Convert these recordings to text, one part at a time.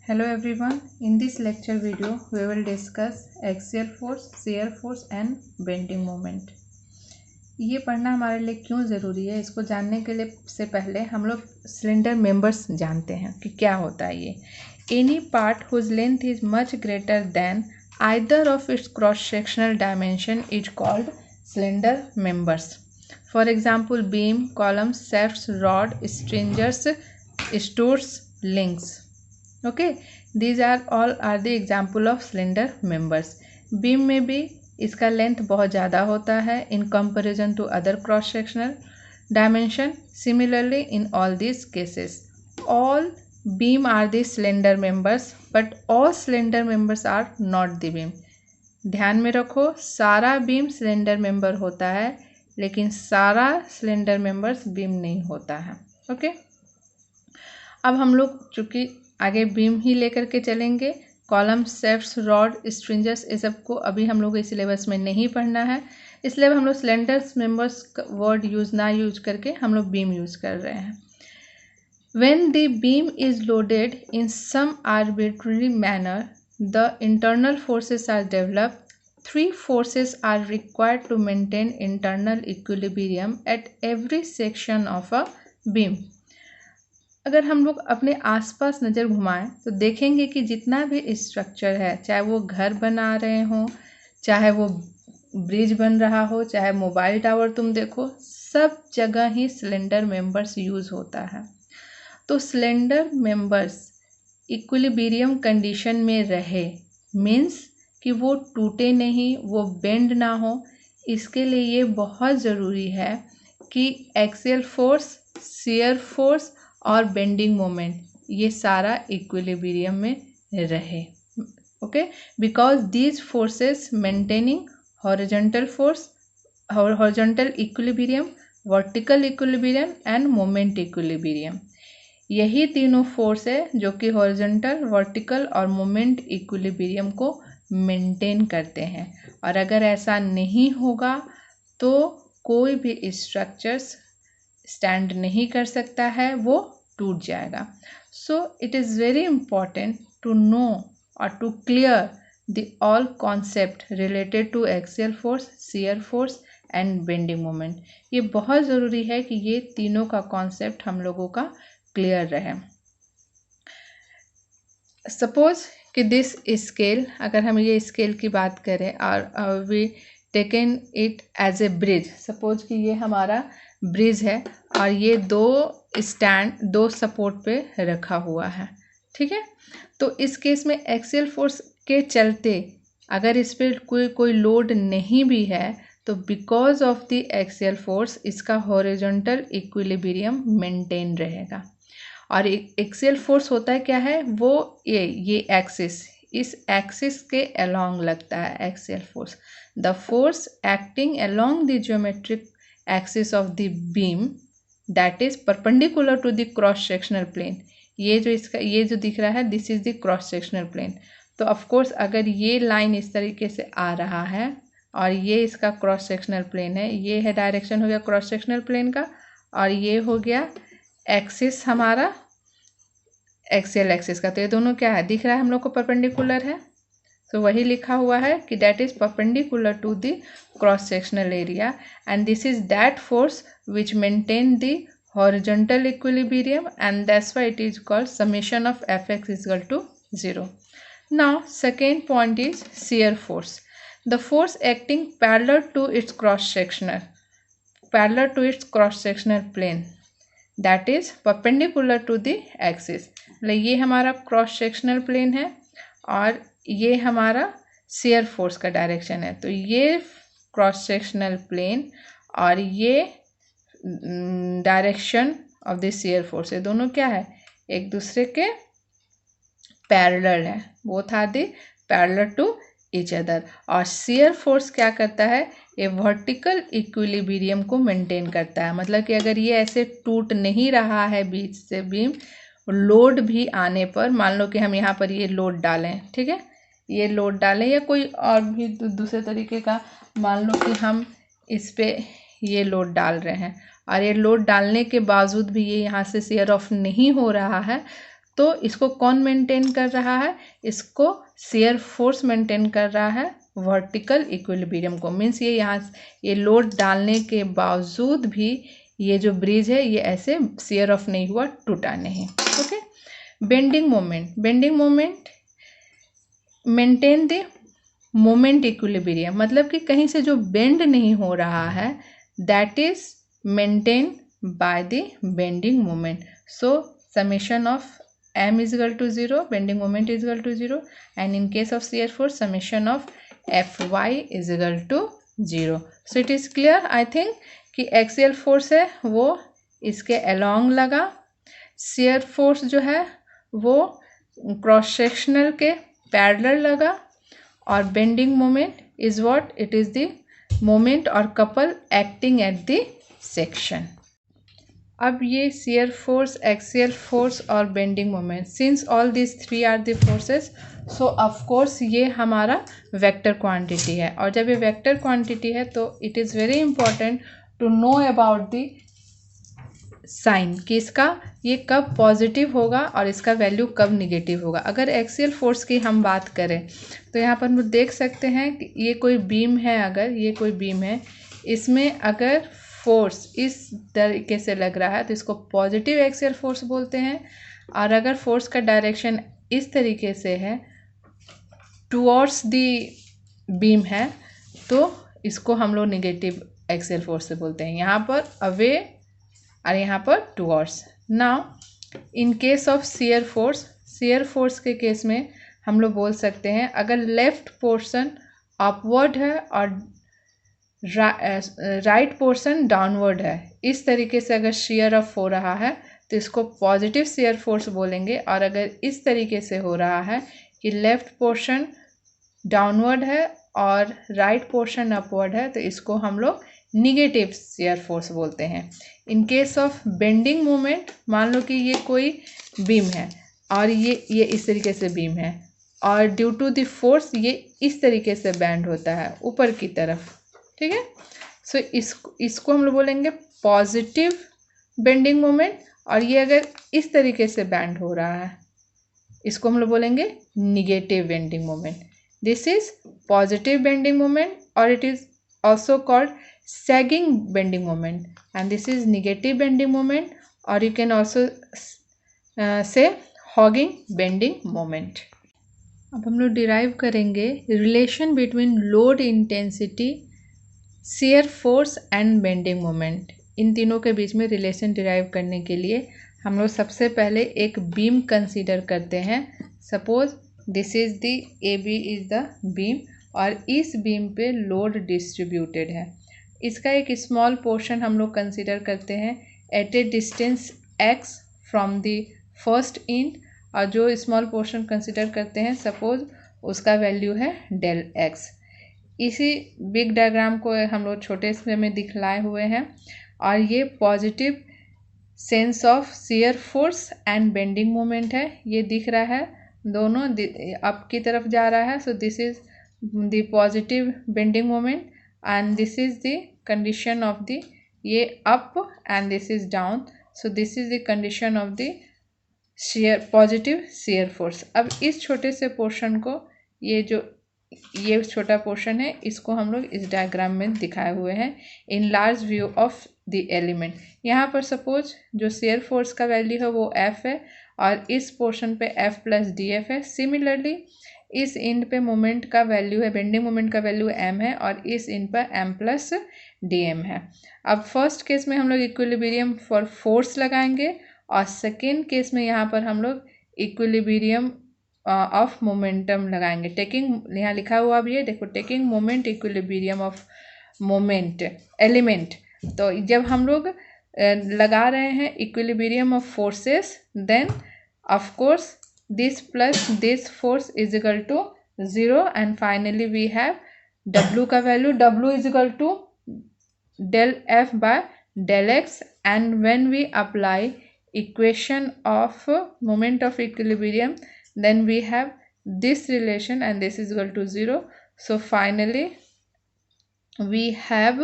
Hello everyone, in this lecture video we will discuss axial force, shear force and bending moment. ये पढ़ना हमारे लिए क्यों ज़रूरी है, इसको जानने के लिए से पहले हम लोग सिलेंडर मेंबर्स जानते हैं कि क्या होता है ये. Any part whose length is much greater than either of its cross sectional dimension is called cylinder members. For example beam, columns, shafts, rod, stringers, stools, links. Okay, these are all are the example of cylinder members. Beam में भी इसका length बहुत ज़्यादा होता है in comparison to other cross sectional dimension. Similarly in all these cases all beam are the cylinder members but all cylinder members are not the beam. ध्यान में रखो, सारा बीम सिलेंडर मेंबर होता है लेकिन सारा सिलेंडर मेंबर्स बीम नहीं होता है. ओके, अब हम लोग चूँकि आगे बीम ही लेकर के चलेंगे, कॉलम, शेफ्ट्स, रॉड, स्ट्रिंजर्स ये सब को अभी हम लोग इस सिलेबस में नहीं पढ़ना है, इसलिए हम लोग सिलेंडर्स मेंबर्स वर्ड यूज करके हम लोग बीम यूज कर रहे हैं. When the beam is loaded in some arbitrary manner the internal forces are developed. 3 forces are required to maintain internal equilibrium at every section of a beam. अगर हम लोग अपने आसपास नज़र घुमाएं तो देखेंगे कि जितना भी स्ट्रक्चर है, चाहे वो घर बना रहे हों, चाहे वो ब्रिज बन रहा हो, चाहे मोबाइल टावर तुम देखो, सब जगह ही सिलेंडर मेंबर्स यूज़ होता है. तो सिलेंडर मेंबर्स इक्विलिब्रियम कंडीशन में रहे मीन्स कि वो टूटे नहीं, वो बेंड ना हो. इसके लिए ये बहुत ज़रूरी है कि एक्सियल फोर्स, शियर फोर्स और बेंडिंग मोमेंट ये सारा इक्विलिब्रियम में रहे. Okay, because these forces maintaining horizontal force, horizontal equilibrium, vertical equilibrium end moment equilibrium. यही तीनों फोर्स है जो कि हॉरिजॉन्टल, वर्टिकल और मोमेंट इक्विलिब्रियम को मेंटेन करते हैं. और अगर ऐसा नहीं होगा तो कोई भी स्ट्रक्चर्स स्टैंड नहीं कर सकता है, वो टूट जाएगा. So it is very important to know or to clear the all concept related to axial force, shear force and bending moment. ये बहुत ज़रूरी है कि ये तीनों का कॉन्सेप्ट हम लोगों का क्लियर रहे. सपोज कि दिस स्केल, अगर हम ये स्केल की बात करें और we taken it as a bridge. Suppose कि ये हमारा ब्रिज है और ये दो सपोर्ट पे रखा हुआ है. ठीक है, तो इस केस में एक्सियल फोर्स के चलते अगर इस पर कोई लोड नहीं भी है तो because of the axial force इसका हॉरिजॉन्टल इक्विलिब्रियम मेंटेन रहेगा. और एक्सियल फोर्स होता है क्या है, वो ये एक्सिस, इस एक्सिस के अलोंग लगता है axial force. The force acting along the geometric axis of the beam that is perpendicular to the cross sectional plane. ये जो दिख रहा है this is the cross sectional plane. तो ऑफ कोर्स अगर ये लाइन इस तरीके से आ रहा है और ये इसका क्रॉस सेक्शनल प्लेन है, ये है डायरेक्शन हो गया क्रॉस सेक्शनल प्लेन का, और ये हो गया एक्सिस हमारा एक्सियल एक्सिस का. तो ये दोनों क्या है, दिख रहा है हम लोग को परपेंडिकुलर है. तो वही लिखा हुआ है कि that is perpendicular to the cross sectional area and this is that force which maintain the horizontal equilibrium and that's why it is called summation of Fx is equal to 0. Now second point is shear force. The force acting parallel to its cross sectional plane that is perpendicular to the axis. ये हमारा cross sectional plane है और ये हमारा shear force का direction है. तो ये क्रॉस सेक्शनल प्लेन और ये direction of the shear force, ये दोनों क्या है, एक दूसरे के पैरेलल है, both are the parallel to each other. और शियर फोर्स क्या करता है, ये वर्टिकल इक्विलिब्रियम को मेंटेन करता है. मतलब कि अगर ये ऐसे टूट नहीं रहा है बीच से बीम, लोड भी आने पर, मान लो कि हम यहाँ पर ये लोड डालें, ठीक है, ये लोड डालें या कोई और भी दूसरे तरीके का, मान लो कि हम इस पे ये लोड डाल रहे हैं और ये लोड डालने के बावजूद भी ये यहाँ से शियर ऑफ नहीं हो रहा है, तो इसको कौन मेंटेन कर रहा है, इसको शेयर फोर्स मेंटेन कर रहा है वर्टिकल इक्विलिब्रियम को। मीन्स ये यहाँ ये लोड डालने के बावजूद भी ये जो ब्रिज है ये ऐसे शेयर ऑफ नहीं हुआ, टूटा नहीं। Okay, bending moment maintain the moment equilibrium, मतलब कि कहीं से जो बेंड नहीं हो रहा है that is maintain by the bending moment. So summation of m is equal to 0, bending moment is equal to 0, and in case of shear force summation of fy is equal to 0. so it is clear I think कि axial force है वो इसके along लगा, shear force जो है वो cross sectional के parallel लगा, और bending moment is what, it is the moment or couple acting at the section. अब ये शेयर फोर्स, एक्सियल फोर्स और bending moment, since all this three are the forces, so of course ये हमारा vector quantity है। और जब ये vector quantity है तो it is very important to know about the sign कि इसका ये कब पॉजिटिव होगा और इसका वैल्यू कब निगेटिव होगा। अगर एक्सियल फोर्स की हम बात करें तो यहाँ पर हम देख सकते हैं कि ये कोई बीम है, अगर ये कोई बीम है, इसमें अगर फोर्स इस तरीके से लग रहा है तो इसको पॉजिटिव एक्सियल फोर्स बोलते हैं, और अगर फोर्स का डायरेक्शन इस तरीके से है टुवर्ड्स दी बीम है तो इसको हम लोग निगेटिव एक्सियल फोर्स से बोलते हैं। यहाँ पर अवे और यहाँ पर towards. Now in case of shear force के केस में हम लोग बोल सकते हैं अगर लेफ्ट पोर्शन अपवर्ड है और राइट पोर्शन डाउनवर्ड है, इस तरीके से अगर शेयर ऑफ हो रहा है तो इसको पॉजिटिव शेयर फोर्स बोलेंगे, और अगर इस तरीके से हो रहा है कि लेफ्ट पोर्शन डाउनवर्ड है और राइट पोर्शन अपवर्ड है तो इसको हम लोग निगेटिव शेयर फोर्स बोलते हैं। In case of bending moment, मान लो कि ये कोई बीम है और ये इस तरीके से बीम है और ड्यू टू द फोर्स ये इस तरीके से बैंड होता है ऊपर की तरफ, ठीक है। सो इसको हम लोग बोलेंगे पॉजिटिव बेंडिंग मोमेंट, और ये अगर इस तरीके से बैंड हो रहा है इसको हम लोग बोलेंगे negative bending moment. This is positive bending moment और it is also called sagging bending moment, and this is negative bending moment, or you can also say hogging bending moment. अब हम लोग डिराइव करेंगे relation between load intensity, shear force and bending moment. इन तीनों के बीच में relation derive करने के लिए हम लोग सबसे पहले एक बीम कंसीडर करते हैं। Suppose this is the AB is the beam, और इस बीम पे लोड डिस्ट्रीब्यूटेड है। इसका एक स्मॉल पोर्शन हम लोग कंसीडर करते हैं at a distance x from the first end, और जो स्मॉल पोर्शन कंसीडर करते हैं सपोज उसका वैल्यू है डेल x। इसी बिग डायग्राम को हम लोग छोटे से में दिखलाए हुए हैं, और ये positive sense of share force and bending moment है, ये दिख रहा है दोनों अप की तरफ जा रहा है। So this is the positive bending moment and this is the condition of the ये up and this is down, so this is the condition of the shear positive shear force। अब इस छोटे से पोर्शन को, ये छोटा portion है, इसको हम लोग इस डायग्राम में दिखाए हुए हैं in large view of the element. यहाँ पर सपोज जो शेयर फोर्स का वैल्यू है वो F है और इस पोर्शन पे F प्लस DF है। सिमिलरली इस इंड पे मोमेंट का वैल्यू है, बेंडिंग मोमेंट का वैल्यू m है, और इस इंड पर m प्लस dm है। अब फर्स्ट केस में हम लोग इक्विलिब्रियम फॉर फोर्स लगाएंगे, और सेकेंड केस में यहाँ पर हम लोग इक्विलिब्रियम ऑफ मोमेंटम लगाएंगे। टेकिंग, यहाँ लिखा हुआ भी है देखो, taking moment equilibrium of moment element. तो जब हम लोग लगा रहे हैं equilibrium of forces, then of course this plus this force is equal to 0, and finally we have W का value, W is equal to del F by del X, and when we apply equation of moment of equilibrium then we have this relation and this is equal to 0. So finally we have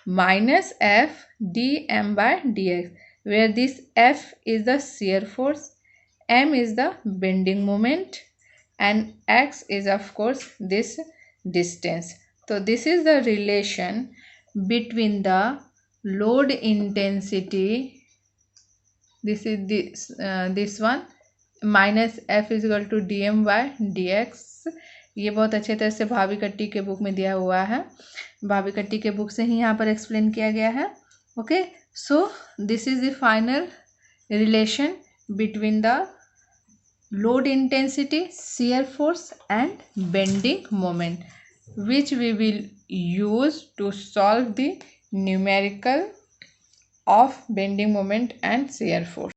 minus F dm by dx, where this F is the shear force m is the bending moment and x is of course this distance. So this is the relation between the load intensity, this is this one, minus F is equal to D M by D X. ये बहुत अच्छे तरह से भाभी कट्टी के book में दिया हुआ है, भाभी कट्टी के बुक से ही यहाँ पर एक्सप्लेन किया गया है. Okay, so this is the final relation between the load intensity, shear force and bending moment, which we will use to solve the numerical of bending moment and shear force.